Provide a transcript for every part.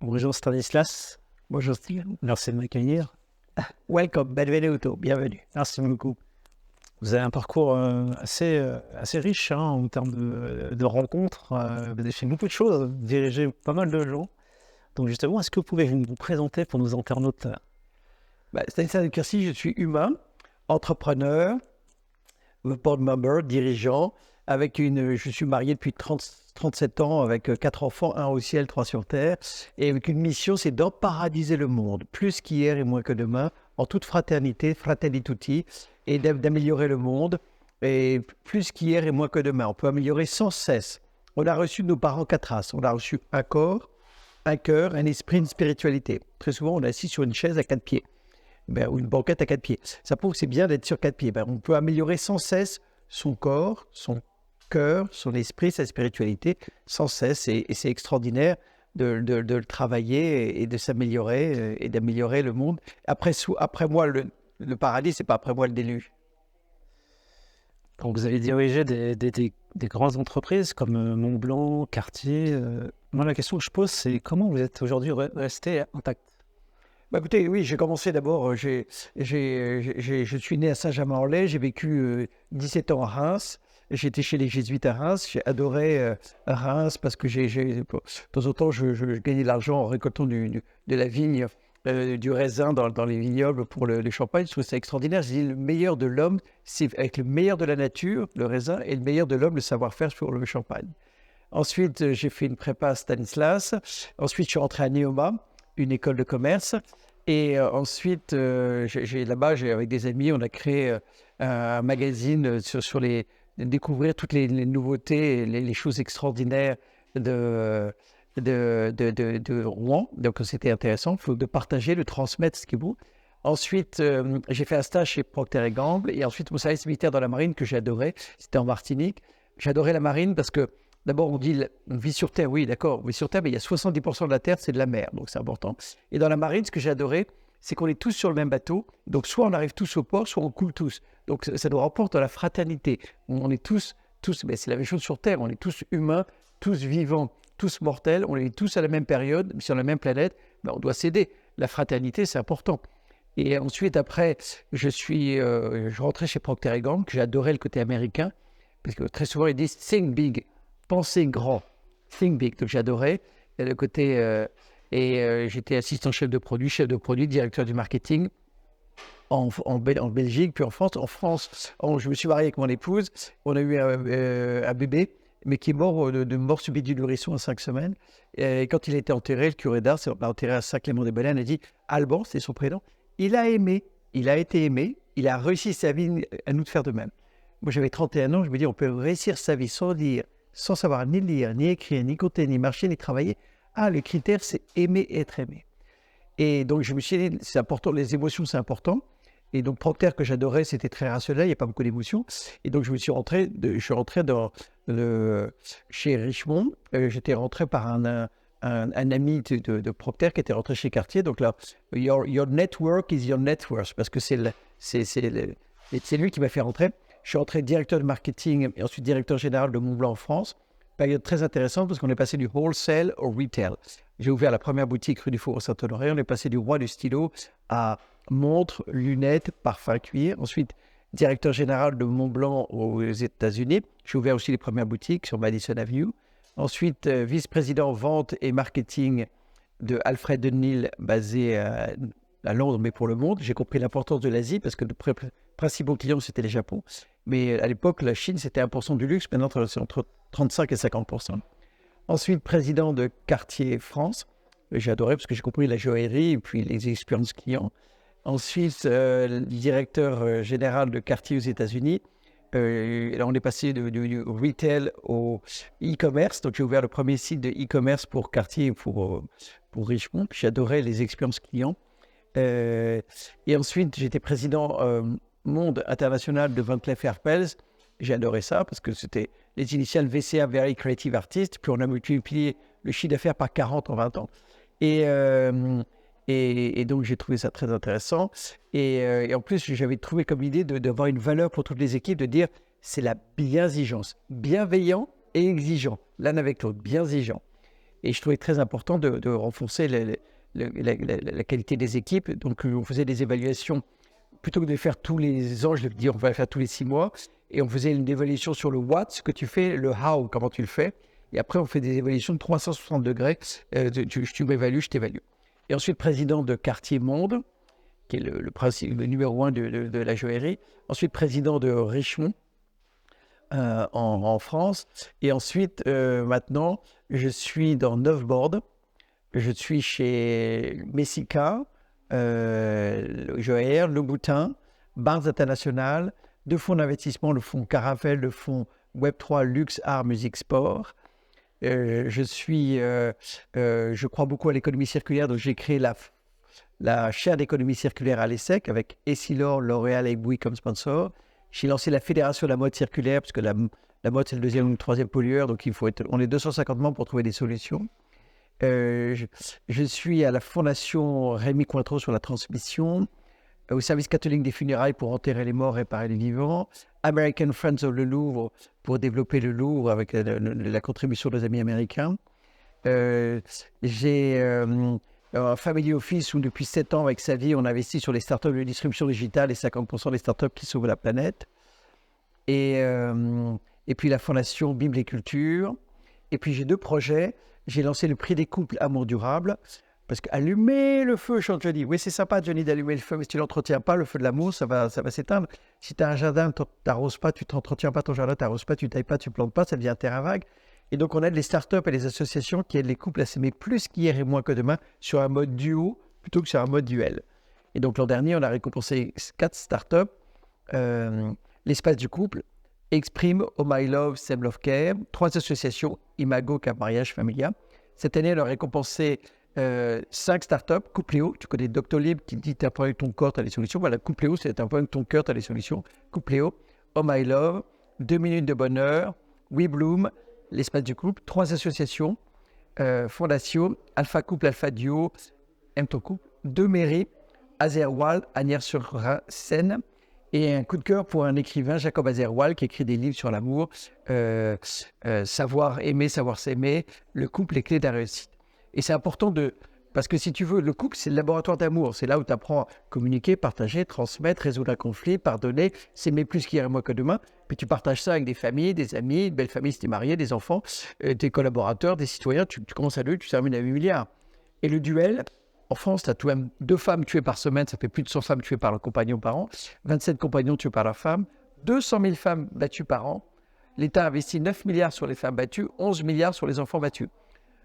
Bonjour Stanislas, Bonjour Steven. merci de m'accueillir. Welcome, benvenuto, bienvenue. Merci beaucoup. Vous avez un parcours assez riche en termes de rencontres. Vous avez fait beaucoup de choses, dirigé pas mal de gens. Donc justement, est-ce que vous pouvez vous présenter pour nos internautes? Stanislas de Quercy, je suis humain, entrepreneur, board member, dirigeant, je suis marié depuis 37 ans avec 4 enfants, 1 au ciel, 3 sur terre, et avec une mission, c'est d'emparadiser le monde, plus qu'hier et moins que demain, en toute fraternité, fratelli tutti, et d'améliorer le monde, et plus qu'hier et moins que demain. On peut améliorer sans cesse. On a reçu de nos parents 4 races. On a reçu un corps, un cœur, un esprit, une spiritualité. Très souvent, on est assis sur une chaise à 4 pieds. Ou une banquette à 4 pieds. Ça prouve que c'est bien d'être sur 4 pieds. On peut améliorer sans cesse son corps, son cœur, son esprit, sa spiritualité, sans cesse. Et c'est extraordinaire de le travailler et de s'améliorer et d'améliorer le monde. Après moi, le paradis, c'est pas après moi le déluge. Donc vous avez dirigé des grandes entreprises comme Montblanc, Cartier. Moi, la question que je pose, c'est comment vous êtes aujourd'hui resté intact? Écoutez, oui, j'ai commencé d'abord, je suis né à Saint-Germain-en-Laye, j'ai vécu 17 ans à Reims, j'étais chez les Jésuites à Reims, j'ai adoré Reims parce que de temps en temps, je gagnais de l'argent en récoltant de la vigne, du raisin dans les vignobles pour le champagne. Je trouve ça extraordinaire. Je dis le meilleur de l'homme, c'est avec le meilleur de la nature, le raisin, et le meilleur de l'homme, le savoir-faire pour le champagne. Ensuite, j'ai fait une prépa à Stanislas. Ensuite, je suis rentré à Neoma, une école de commerce. Et ensuite, avec des amis, on a créé un magazine sur découvrir toutes les nouveautés, les choses extraordinaires de Rouen. Donc, c'était intéressant. Il faut de partager, de transmettre ce qui est beau. Ensuite, j'ai fait un stage chez Procter & Gamble. Et ensuite, mon service militaire dans la marine que j'adorais, c'était en Martinique. J'adorais la marine parce que d'abord, on dit on vit sur Terre, oui, d'accord, on vit sur Terre, mais il y a 70% de la Terre, c'est de la mer, donc c'est important. Et dans la marine, ce que j'ai adoré, c'est qu'on est tous sur le même bateau, donc soit on arrive tous au port, soit on coule tous. Donc ça nous rapporte à la fraternité. On est tous, c'est la même chose sur Terre, on est tous humains, tous vivants, tous mortels, on est tous à la même période, sur la même planète, on doit s'aider. La fraternité, c'est important. Et ensuite, après, je rentrais chez Procter & Gamble, que j'adorais le côté américain, parce que très souvent, ils disent « think big ». Penser grand, think big. Donc j'adorais le côté. J'étais assistant chef de produit, directeur du marketing en Belgique, puis en France. En France, je me suis marié avec mon épouse. On a eu un bébé, mais qui est mort de mort subite du nourrisson à 5 semaines. Et quand il a été enterré, le curé d'Ars, on l'a enterré à Saint-Clément-des-Bellets, on a dit Alban, c'est son prénom. Il a aimé, il a été aimé, il a réussi sa vie, à nous de faire de même. Moi, j'avais 31 ans, je me dis, on peut réussir sa vie sans dire, sans savoir ni lire, ni écrire, ni compter, ni marcher, ni travailler. Le critère, c'est aimer et être aimé. Et donc, je me suis dit, c'est important, les émotions, c'est important. Et donc, Procter, que j'adorais, c'était très rationnel, il n'y a pas beaucoup d'émotions. Et donc, je suis rentré chez Richemont. J'étais rentré par un ami de Procter qui était rentré chez Cartier. Donc là, your network is your net worth, parce que c'est lui qui m'a fait rentrer. Je suis rentré directeur de marketing et ensuite directeur général de Montblanc en France. Période très intéressante parce qu'on est passé du wholesale au retail. J'ai ouvert la première boutique rue du Faubourg Saint-Honoré. On est passé du roi du stylo à montres, lunettes, parfums, cuir. Ensuite, directeur général de Montblanc aux États-Unis. J'ai ouvert aussi les premières boutiques sur Madison Avenue. Ensuite, vice-président vente et marketing de Alfred Dunhill, basé à Londres, mais pour le monde. J'ai compris l'importance de l'Asie parce que nos principaux clients, c'était les Japon. Mais à l'époque, la Chine, c'était 1% du luxe. Maintenant, c'est entre 35 et 50%. Ensuite, président de Cartier France. J'ai adoré parce que j'ai compris la joaillerie et puis les expériences clients. Ensuite, directeur général de Cartier aux États-Unis. Là, on est passé du retail au e-commerce. Donc, j'ai ouvert le premier site de e-commerce pour Cartier et pour Richemont. Puis, j'adorais les expériences clients. Et ensuite, j'étais président monde international de Van Cleef & Arpels. J'ai adoré ça parce que c'était les initiales VCA, Very Creative Artist. Puis on a multiplié le chiffre d'affaires par 40 en 20 ans. Et donc j'ai trouvé ça très intéressant. Et en plus, j'avais trouvé comme idée d'avoir une valeur pour toutes les équipes, de dire c'est la bienexigence. Bienveillant et exigeant, l'un avec l'autre, bienexigent. Et je trouvais très important de renforcer la qualité des équipes. Donc, on faisait des évaluations. Plutôt que de les faire tous les ans, je dis on va les faire tous les 6 mois. Et on faisait une évaluation sur le what, ce que tu fais, le how, comment tu le fais. Et après, on fait des évaluations de 360 degrés. Tu m'évalues, je t'évalue. Et ensuite, président de Quartier Monde, qui est le numéro 1 de la joaillerie. Ensuite, président de Richemont en France. Et ensuite, maintenant, je suis dans Neufbord. Je suis chez Messica, Joaillerie, Le Boutin, Barnes International, 2 fonds d'investissement, le fonds Caravelle, le fonds Web3, Luxe, Art, Musique, Sport. Je crois beaucoup à l'économie circulaire, donc j'ai créé la chaire d'économie circulaire à l'ESSEC avec Essilor, L'Oréal et Bouygues comme sponsor. J'ai lancé la fédération de la mode circulaire parce que la mode c'est le 2e ou le 3e pollueur, donc on est 250 membres pour trouver des solutions. Je suis à la fondation Rémi Cointreau sur la transmission, au service catholique des funérailles pour enterrer les morts et réparer les vivants, American Friends of le Louvre pour développer le Louvre avec la contribution des amis américains. J'ai un family office où depuis 7 ans avec Xavier on investit sur les startups de distribution digitale et 50% des startups qui sauvent la planète. Et puis la fondation Bible et Culture. Et puis j'ai 2 projets. J'ai lancé le prix des couples Amour Durable, parce qu'allumer le feu, chante Johnny. Oui, c'est sympa, Johnny, d'allumer le feu, mais si tu ne l'entretiens pas, le feu de l'amour, ça va s'éteindre. Si tu as un jardin, tu n'arroses pas, tu n'entretiens pas ton jardin, tu n'arroses pas, tu ne tailles pas, tu ne plantes pas, ça devient un terrain vague. Et donc, on aide les startups et les associations qui aident les couples à s'aimer plus qu'hier et moins que demain sur un mode duo plutôt que sur un mode duel. Et donc, l'an dernier, on a récompensé 4 startups, l'Espace du couple, Exprime, Oh My Love, Same Love Care, 3 associations, Imago, Cap Mariage, Familia. Cette année, on a récompensé 5 startups. Coupléo, tu connais Doctolib qui dit t'as un problème avec ton corps, t'as les solutions. Voilà, Coupléo, c'est un problème avec ton cœur, t'as les solutions. Coupléo, Oh My Love, 2 minutes de bonheur, We Bloom, l'Espace du couple, 3 associations, Fondation, Alpha Couple, Alpha Duo, Aime ton couple, 2 mairies, Azerwald, Agnières-sur-Seine, et un coup de cœur pour un écrivain, Jacob Azerwald, qui écrit des livres sur l'amour, Savoir aimer, savoir s'aimer, le couple, les clés de la réussite. Et c'est important parce que si tu veux, le couple, c'est le laboratoire d'amour. C'est là où tu apprends à communiquer, partager, transmettre, résoudre un conflit, pardonner, s'aimer plus qu'hier et moins que demain. Puis tu partages ça avec des familles, des amis, une belle famille si tu es marié, des enfants, des collaborateurs, des citoyens. Tu commences à 2, tu termines à 8 milliards. Et le duel, en France, tu as tout de même 2 femmes tuées par semaine, ça fait plus de 100 femmes tuées par leur compagnon par an, 27 compagnons tués par leur femme, 200 000 femmes battues par an. L'État investit 9 milliards sur les femmes battues, 11 milliards sur les enfants battus.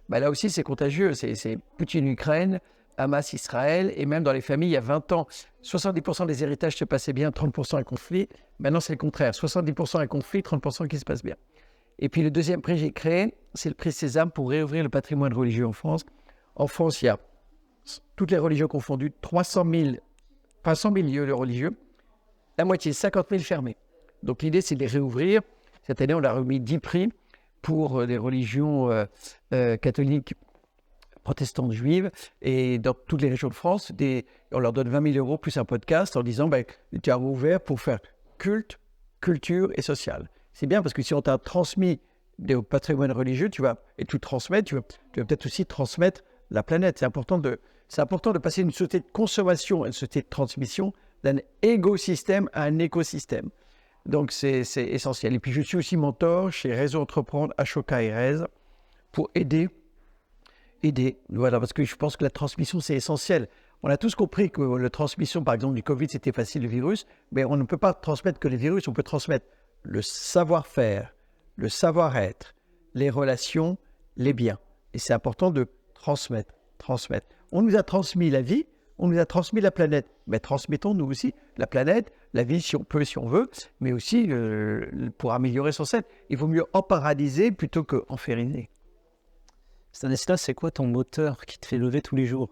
Bah là aussi, c'est contagieux. C'est Poutine-Ukraine, Hamas-Israël, et même dans les familles, il y a 20 ans, 70% des héritages se passaient bien, 30% un conflit. Maintenant, c'est le contraire. 70% un conflit, 30% qui se passe bien. Et puis, le deuxième prix que j'ai créé, c'est le prix Sésame pour réouvrir le patrimoine religieux en France. En France, il y a toutes les religions confondues, 100 000 lieux religieux, la moitié, 50 000 fermés. Donc l'idée, c'est de les réouvrir. Cette année, on a remis 10 prix pour les religions catholiques, protestantes, juives, et dans toutes les régions de France, on leur donne 20 000 euros plus un podcast en disant tu as rouvert pour faire culte, culture et social. C'est bien parce que si on t'a transmis des patrimoines religieux, et tu transmets, tu vas peut-être aussi transmettre la planète. C'est important de passer d'une société de consommation à une société de transmission, d'un écosystème à un écosystème. Donc, c'est essentiel. Et puis, je suis aussi mentor chez Réseau Entreprendre, Ashoka et Rez, pour aider. Voilà, parce que je pense que la transmission, c'est essentiel. On a tous compris que la transmission, par exemple, du Covid, c'était facile, le virus, mais on ne peut pas transmettre que les virus, on peut transmettre le savoir-faire, le savoir-être, les relations, les biens. Et c'est important de transmettre. On nous a transmis la vie, on nous a transmis la planète. Mais transmettons nous aussi la planète, la vie si on peut, si on veut, mais aussi pour améliorer son set. Il vaut mieux emparalyser plutôt qu'enfériner. Stanislas, c'est quoi ton moteur qui te fait lever tous les jours?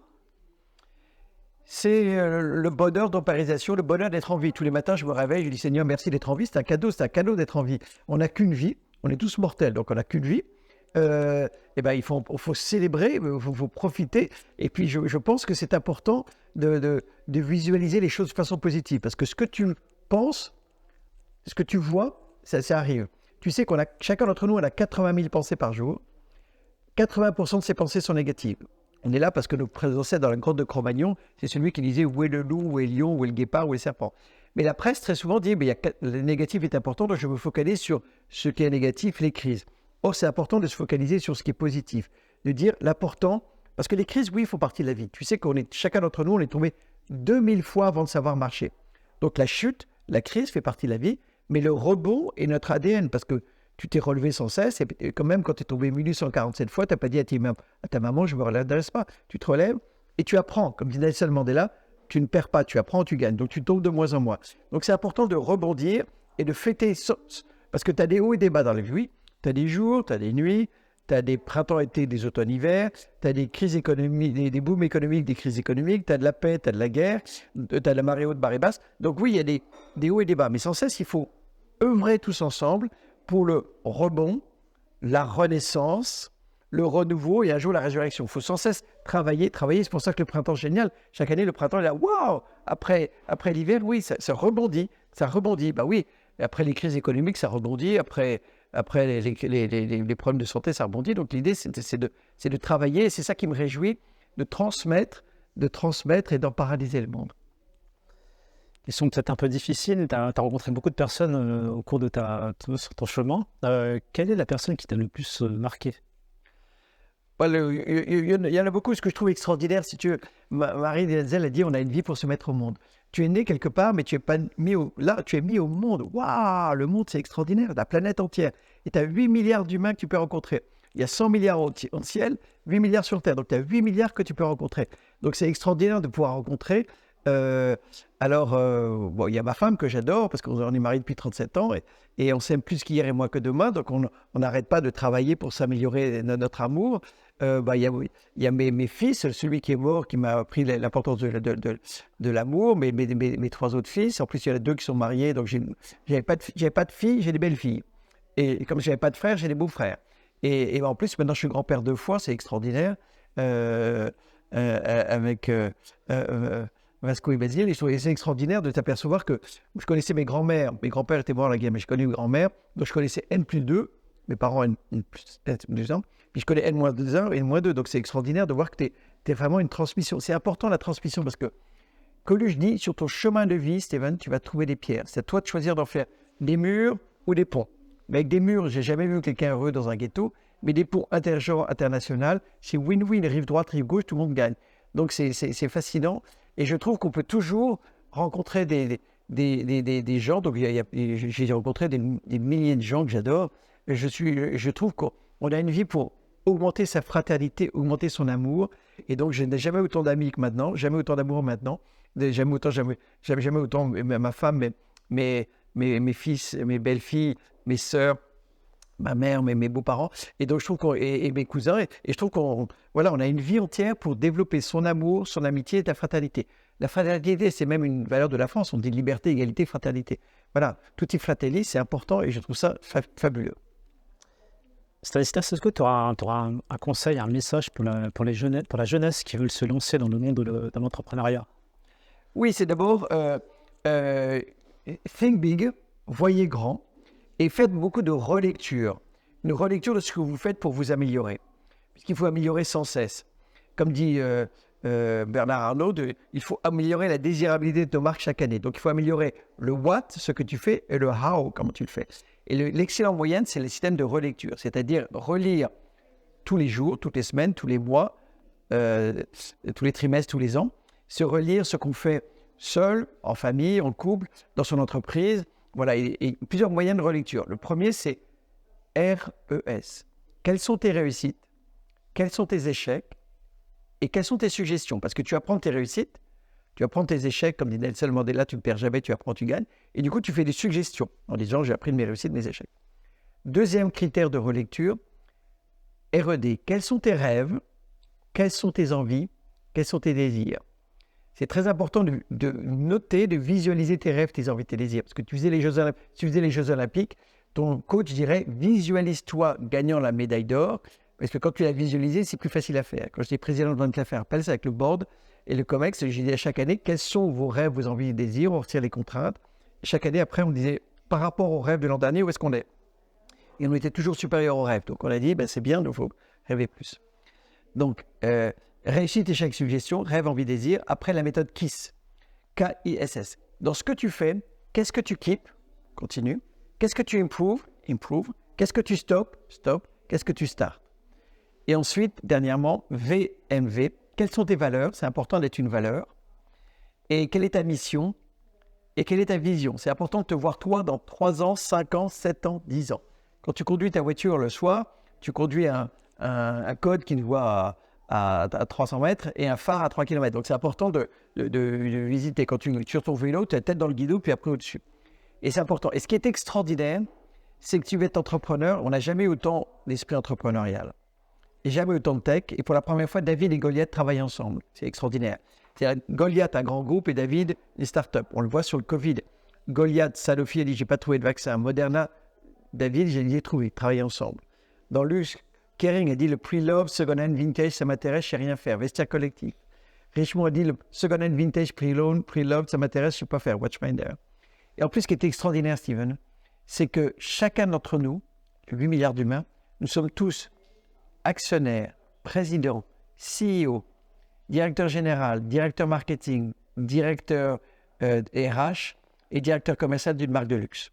C'est le bonheur d'emparisation, le bonheur d'être en vie. Tous les matins, je me réveille, je dis Seigneur, merci d'être en vie. C'est un cadeau d'être en vie. On n'a qu'une vie, on est tous mortels, donc on n'a qu'une vie. Il faut célébrer, il faut profiter. Et puis, je pense que c'est important de visualiser les choses de façon positive. Parce que ce que tu penses, ce que tu vois, ça arrive. Tu sais chacun d'entre nous, on a 80 000 pensées par jour. 80% de ses pensées sont négatives. On est là parce que nos ancêtres, dans la grotte de Cro-Magnon, c'est celui qui disait où est le loup, où est le lion, où est le guépard, où est le serpent. Mais la presse, très souvent, dit le négatif est important, donc je me focalise sur ce qui est négatif, les crises. Or, c'est important de se focaliser sur ce qui est positif, de dire l'important, parce que les crises, oui, font partie de la vie. Tu sais chacun d'entre nous, on est tombé 2000 fois avant de savoir marcher. Donc la chute, la crise fait partie de la vie, mais le rebond est notre ADN, parce que tu t'es relevé sans cesse, et quand même, quand tu es tombé 1847 fois, tu n'as pas dit à ta maman, je ne me redresse pas. Tu te relèves et tu apprends. Comme dit Nelson Mandela, tu ne perds pas, tu apprends, tu gagnes. Donc tu tombes de moins en moins. Donc c'est important de rebondir et de fêter, parce que tu as des hauts et des bas dans la vie. Oui, tu as des jours, tu as des nuits, tu as des printemps-été, des automnes-hivers, tu as des crises économiques, des booms économiques, des crises économiques, tu as de la paix, tu as de la guerre, tu as de la marée haute, marée basse. Donc oui, il y a des hauts et des bas, mais sans cesse, il faut œuvrer tous ensemble pour le rebond, la renaissance, le renouveau et un jour la résurrection. Il faut sans cesse travailler. C'est pour ça que le printemps est génial. Chaque année, le printemps est là. Waouh! Après l'hiver, oui, ça rebondit. Ça rebondit. Bah oui, après les crises économiques, ça rebondit. Après les problèmes de santé, ça rebondit. Donc l'idée, c'est de travailler. Et c'est ça qui me réjouit, de transmettre et d'en paralyser le monde. Ils sont peut-être un peu difficiles. Tu as rencontré beaucoup de personnes au cours de sur ton chemin. Quelle est la personne qui t'a le plus marqué? Il y en a beaucoup. Ce que je trouve extraordinaire, si tu veux, Marie Denzel a dit on a une vie pour se mettre au monde. Tu es né quelque part, mais tu es pas mis là, tu es mis au monde. Waouh, le monde, c'est extraordinaire, la planète entière. Et tu as 8 milliards d'humains que tu peux rencontrer. Il y a 100 milliards au ciel, 8 milliards sur Terre. Donc tu as 8 milliards que tu peux rencontrer. Donc c'est extraordinaire de pouvoir rencontrer. Il y a ma femme que j'adore parce qu'on est mariés depuis 37 ans et on s'aime plus qu'hier et moins que demain, donc on n'arrête pas de travailler pour s'améliorer notre amour. Il y a mes fils, celui qui est mort qui m'a appris l'importance de l'amour, mes 3 autres fils. En plus, il y en a 2 qui sont mariés, donc j'avais pas de filles, j'ai des belles filles. Et comme j'avais pas de frères, j'ai des beaux frères. Et en plus, maintenant, je suis grand-père 2 fois, c'est extraordinaire. Avec Vasco et Basile, c'est extraordinaire de t'apercevoir que je connaissais mes grands-mères. Mes grands-pères étaient morts à la guerre, mais je connais mes grands-mères. Donc je connaissais N+2, mes parents N+2 ans. Puis je connais N-1 et N-2. Donc c'est extraordinaire de voir que tu es vraiment une transmission. C'est important la transmission parce que je dis, sur ton chemin de vie, Steven, tu vas trouver des pierres. C'est à toi de choisir d'en faire des murs ou des ponts. Mais avec des murs, j'ai jamais vu quelqu'un heureux dans un ghetto. Mais des ponts intergenres, internationaux, c'est win-win, rive droite, rive gauche, tout le monde gagne. Donc c'est fascinant. Et je trouve qu'on peut toujours rencontrer des gens. Donc j'ai rencontré des milliers de gens que j'adore. Je trouve qu'on a une vie pour augmenter sa fraternité, augmenter son amour. Et donc je n'ai jamais autant d'amis que maintenant, jamais autant d'amour maintenant. Jamais autant ma femme, mes fils, mes belles-filles, mes sœurs, ma mère, mes beaux-parents, et donc je trouve et mes cousins, et je trouve qu'on a une vie entière pour développer son amour, son amitié et la fraternité. La fraternité, c'est même une valeur de la France, on dit liberté, égalité, fraternité. Voilà, tutti fratelli, c'est important et je trouve ça fabuleux. Stanislas, est-ce que tu auras un conseil, un message pour la jeunesse qui veulent se lancer dans le monde de l'entrepreneuriat? Oui, c'est d'abord think big, voyez grand, et faites beaucoup de relecture. Une relecture de ce que vous faites pour vous améliorer. Puisqu'il faut améliorer sans cesse. Comme dit Bernard Arnault, il faut améliorer la désirabilité de nos marques chaque année. Donc il faut améliorer le what, ce que tu fais, et le how, comment tu le fais. Et l'excellent moyen, c'est le système de relecture. C'est-à-dire relire tous les jours, toutes les semaines, tous les mois, tous les trimestres, tous les ans. Se relire ce qu'on fait seul, en famille, en couple, dans son entreprise. Voilà, et plusieurs moyens de relecture. Le premier, c'est RES. Quelles sont tes réussites? Quels sont tes échecs? Et quelles sont tes suggestions? Parce que tu apprends tes réussites, tu apprends tes échecs, comme dit Nelson Mandela, tu ne perds jamais, tu apprends, tu gagnes. Et du coup, tu fais des suggestions en disant, j'ai appris de mes réussites, de mes échecs. Deuxième critère de relecture, RED. Quels sont tes rêves? Quelles sont tes envies? Quels sont tes désirs? C'est très important de noter, de visualiser tes rêves, tes envies, tes désirs. Parce que tu faisais les Jeux Olympiques, ton coach dirait visualise-toi gagnant la médaille d'or. Parce que quand tu l'as visualisé, c'est plus facile à faire. Quand j'étais président de Banque Lafarge, c'est avec le board et le COMEX, j'ai dit à chaque année quels sont vos rêves, vos envies et désirs. On retire les contraintes. Et chaque année, après, on disait par rapport aux rêves de l'an dernier, où est-ce qu'on est? Et on était toujours supérieur aux rêves. Donc on a dit, c'est bien, il faut rêver plus. Donc, réussite, échec, suggestion, rêve, envie, désir. Après, la méthode KISS. K-I-S-S. Dans ce que tu fais, qu'est-ce que tu keep? Continue. Qu'est-ce que tu improve? Improve. Qu'est-ce que tu stop? Stop. Qu'est-ce que tu start? Et ensuite, dernièrement, VMV. Quelles sont tes valeurs? C'est important d'être une valeur. Et quelle est ta mission? Et quelle est ta vision? C'est important de te voir toi dans 3 ans, 5 ans, 7 ans, 10 ans. Quand tu conduis ta voiture le soir, tu conduis un code qui nous voit à 300 mètres et un phare à 3 km. Donc c'est important de visiter. Quand tu es sur ton vélo, tu as la tête dans le guidon, puis après au-dessus. Et c'est important. Et ce qui est extraordinaire, c'est que tu vas être entrepreneur. On n'a jamais eu autant d'esprit entrepreneurial. Et jamais autant de tech. Et pour la première fois, David et Goliath travaillent ensemble. C'est extraordinaire. C'est-à-dire, Goliath, un grand groupe, et David, les startups. On le voit sur le Covid. Goliath, Sanofi a dit, j'ai pas trouvé de vaccin. Moderna, David, j'ai trouvé. Ils travaillent ensemble. Dans Luce, Kering a dit, le pre-love, second-hand, vintage, ça m'intéresse, je sais rien faire. Vestiaire collectif. Richemont a dit, le second-hand, vintage, pre-loan, pre-love, ça m'intéresse, je sais pas faire. Watchfinder. Et en plus, ce qui est extraordinaire, Steven, c'est que chacun d'entre nous, 8 milliards d'humains, nous sommes tous actionnaire, président, CEO, directeur général, directeur marketing, directeur RH et directeur commercial d'une marque de luxe.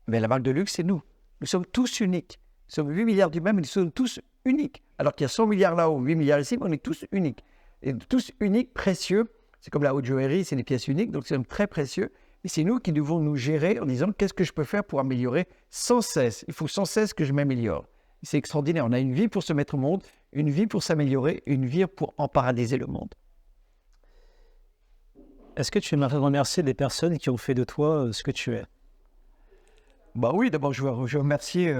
Mais la marque de luxe, c'est nous. Nous sommes tous uniques. Nous sommes 8 milliards d'humains, mais nous sommes tous uniques. Alors qu'il y a 100 milliards là-haut, 8 milliards ici, mais on est tous uniques. Et tous uniques, précieux. C'est comme la haute joaillerie, c'est des pièces uniques, donc c'est très précieux. Mais c'est nous qui devons nous gérer en disant qu'est-ce que je peux faire pour améliorer sans cesse. Il faut sans cesse que je m'améliore. C'est extraordinaire. On a une vie pour se mettre au monde, une vie pour s'améliorer, une vie pour emparadiser le monde. Est-ce que tu aimerais remercier les personnes qui ont fait de toi ce que tu es? Bah oui, d'abord, je veux remercier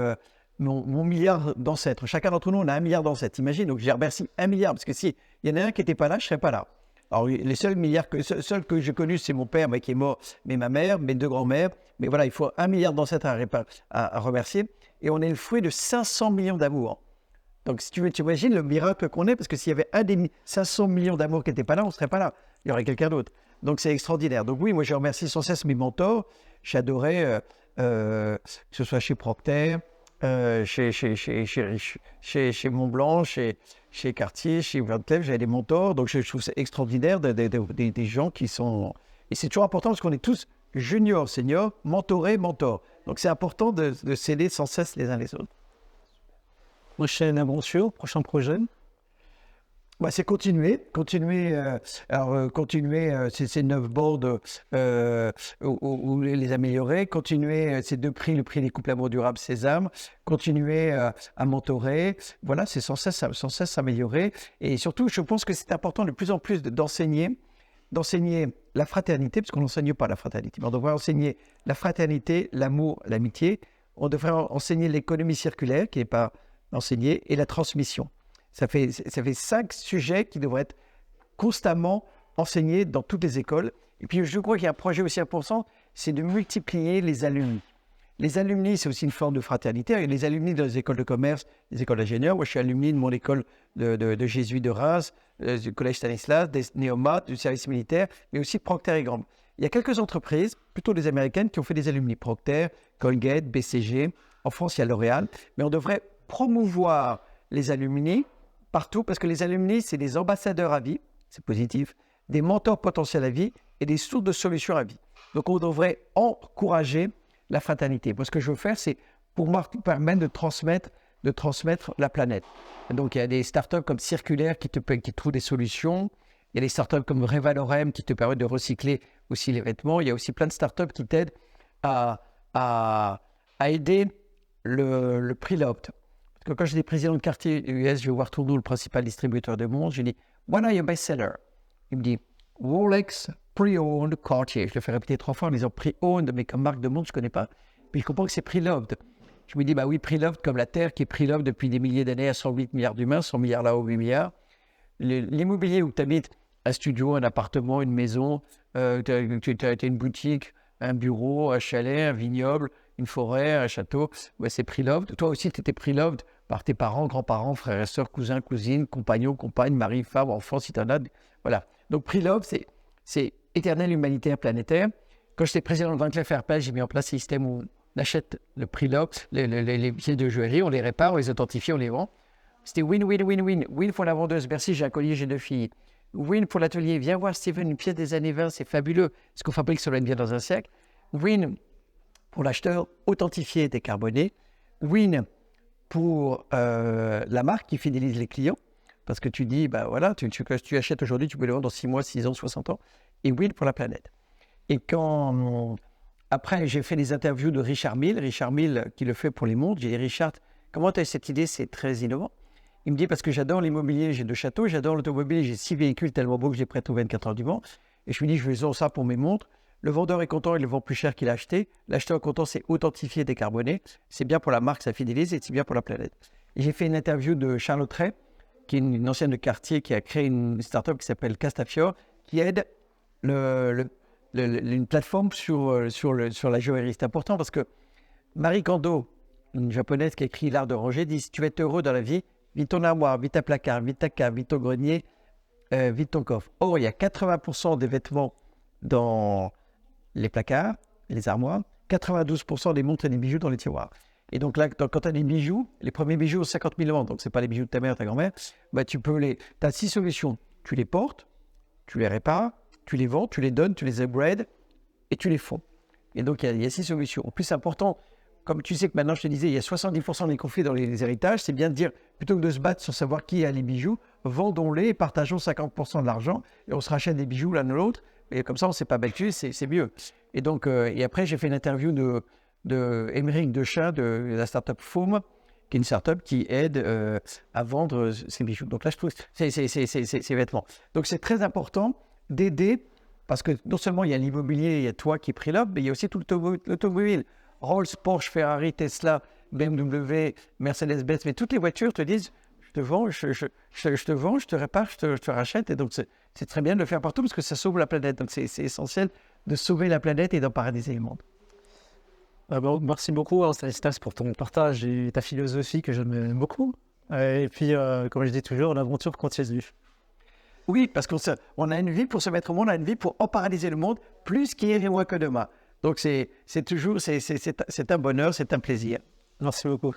mon milliard d'ancêtres. Chacun d'entre nous, on a 1 milliard d'ancêtres. Imagine, donc je remercie 1 milliard, parce que s'il y en a un qui n'était pas là, je ne serais pas là. Alors, les seuls milliards que j'ai connus, c'est mon père, mais qui est mort, mais ma mère, mes 2 grands-mères. Mais voilà, il faut 1 milliard d'ancêtres à remercier. Et on est le fruit de 500 millions d'amour. Donc, si tu veux, tu imagines le miracle qu'on est, parce que s'il y avait un des 500 millions d'amour qui n'était pas là, on ne serait pas là. Il y aurait quelqu'un d'autre. Donc, c'est extraordinaire. Donc, oui, moi, je remercie sans cesse mes mentors. J'adorais, que ce soit chez Procter, chez Montblanc, chez Cartier, chez Van Cleef, j'avais des mentors. Donc, je trouve ça extraordinaire des gens qui sont... Et c'est toujours important parce qu'on est tous juniors, seniors, mentorés, mentors. Donc, c'est important de s'aider sans cesse les uns les autres. Prochaine aventure, prochain projet? Bah, c'est continuer ces 9 boards ou les améliorer, continuer ces 2 prix, le prix des couples amour durable Sésame, continuer à mentorer, voilà, c'est sans cesse s'améliorer. Et surtout, je pense que c'est important de plus en plus d'enseigner la fraternité, parce qu'on n'enseigne pas la fraternité, mais on devrait enseigner la fraternité, l'amour, l'amitié, on devrait enseigner l'économie circulaire, qui n'est pas enseignée, et la transmission. Ça fait 5 sujets qui devraient être constamment enseignés dans toutes les écoles. Et puis, je crois qu'il y a un projet aussi important, c'est de multiplier les alumni. Les alumni, c'est aussi une forme de fraternité. Il y a les alumni dans les écoles de commerce, les écoles d'ingénieurs. Moi, je suis alumni de mon école de jésuites de Reims, du collège Stanislas, des néomates, du service militaire, mais aussi Procter & Gamble. Il y a quelques entreprises, plutôt des américaines, qui ont fait des alumni. Procter, Colgate, BCG. En France, il y a L'Oréal. Mais on devrait promouvoir les alumni partout, parce que les alumni, c'est des ambassadeurs à vie, c'est positif, des mentors potentiels à vie et des sources de solutions à vie. Donc, on devrait encourager la fraternité. Moi, ce que je veux faire, c'est pour moi permettre de transmettre la planète. Et donc, il y a des startups comme Circulaire qui trouvent des solutions. Il y a des startups comme Revalorem qui te permettent de recycler aussi les vêtements. Il y a aussi plein de startups qui t'aident à aider le pre-loved. Parce que quand j'étais président de Cartier US, je vais voir Tourneau, le principal distributeur du monde, je lui dis « What are your best-sellers » Il me dit « Rolex, pre-owned, Cartier ». Je le fais répéter 3 fois en disant « pre-owned », mais comme marque de monde, je ne connais pas. Puis je comprends que c'est pre-loved. Je me dis « Bah oui, pre-loved comme la Terre qui est pre-loved depuis des milliers d'années à 108 milliards d'humains, 100 milliards là-haut, 8 milliards. L'immobilier où tu habites, un studio, un appartement, une maison, tu as une boutique, un bureau, un chalet, un vignoble, une forêt, un château, ouais, c'est pre-loved. Toi aussi, tu étais pre-loved par tes parents, grands-parents, frères et sœurs, cousins, cousines, compagnons, compagnes, mari, femme, enfants, si tu en as. Voilà. Donc, pre-loved, c'est éternel humanitaire planétaire. Quand j'étais président de Van Cleef & Arpels, j'ai mis en place un système où on achète le pre-loved, les pièces de joaillerie, on les répare, on les authentifie, on les vend. C'était win, win, win, win. Win pour la vendeuse, merci, j'ai un collier, j'ai 2 filles. Win pour l'atelier, viens voir Steven, une pièce des années 20, c'est fabuleux. Ce qu'on fabrique, ça doit être bien dans un siècle. Win pour l'acheteur, authentifié et décarboné. Win pour la marque qui fidélise les clients. Parce que tu dis, bah voilà, tu achètes aujourd'hui, tu peux le vendre dans 6 mois, 6 ans, 60 ans. Et win pour la planète. Et après, j'ai fait des interviews de Richard Mille qui le fait pour les montres. J'ai dit, Richard, comment tu as eu cette idée? C'est très innovant. Il me dit, parce que j'adore l'immobilier, j'ai 2 châteaux, j'adore l'automobile, j'ai 6 véhicules tellement beaux que j'ai prêté aux 24 heures du Mans. Et je me dis, je vais faire ça pour mes montres. Le vendeur est content, il le vend plus cher qu'il a acheté. L'acheteur est content, c'est authentifié, décarboné. C'est bien pour la marque, ça fidélise et c'est bien pour la planète. Et j'ai fait une interview de Charles Autret, qui est une ancienne de quartier, qui a créé une start-up qui s'appelle Castafiore, qui aide une plateforme sur la joaillerie. C'est important parce que Marie Kondo, une japonaise qui a écrit L'art de ranger, dit si tu veux être heureux dans la vie, vide ton armoire, vide ta placard, vide ta cave, vide ton grenier, vide ton coffre. Or, il y a 80% des vêtements dans les placards, les armoires, 92% des montres et des bijoux dans les tiroirs. Et donc là, quand tu as des bijoux, les premiers bijoux ont 50 000 ans, donc ce n'est pas les bijoux de ta mère, ta grand-mère, bah, tu as 6 solutions. Tu les portes, tu les répares, tu les vends, tu les donnes, tu les upgrades et tu les fonds. Et donc, il y a 6 solutions. En plus, c'est important, comme tu sais que maintenant, je te disais, il y a 70% des conflits dans les héritages, c'est bien de dire, plutôt que de se battre sur savoir qui a les bijoux, vendons-les et partageons 50% de l'argent et on se rachète des bijoux l'un de l'autre. Et comme ça, on ne s'est pas battu, c'est mieux. Et donc, et après, j'ai fait une interview de Émeric Dechain de la startup Foam, qui est une startup qui aide à vendre ses bijoux. Donc là, je trouve ces vêtements. Donc, c'est très important d'aider, parce que non seulement il y a l'immobilier, il y a toi qui prélope, mais il y a aussi tout l'automobile. Rolls, Porsche, Ferrari, Tesla, BMW, Mercedes-Benz, mais toutes les voitures te disent je te vends, je te répare, je te rachète. Et donc, c'est très bien de le faire partout parce que ça sauve la planète. Donc, c'est essentiel de sauver la planète et d'en paradiser le monde. Bon, merci beaucoup, Stanislas, pour ton partage et ta philosophie que j'aime beaucoup. Et puis, comme je dis toujours, l'aventure continue. Oui, parce qu'on a une vie pour se mettre au monde, on a une vie pour paralyser le monde, plus qu'hier et moins que demain. Donc, c'est un bonheur, c'est un plaisir. Merci beaucoup.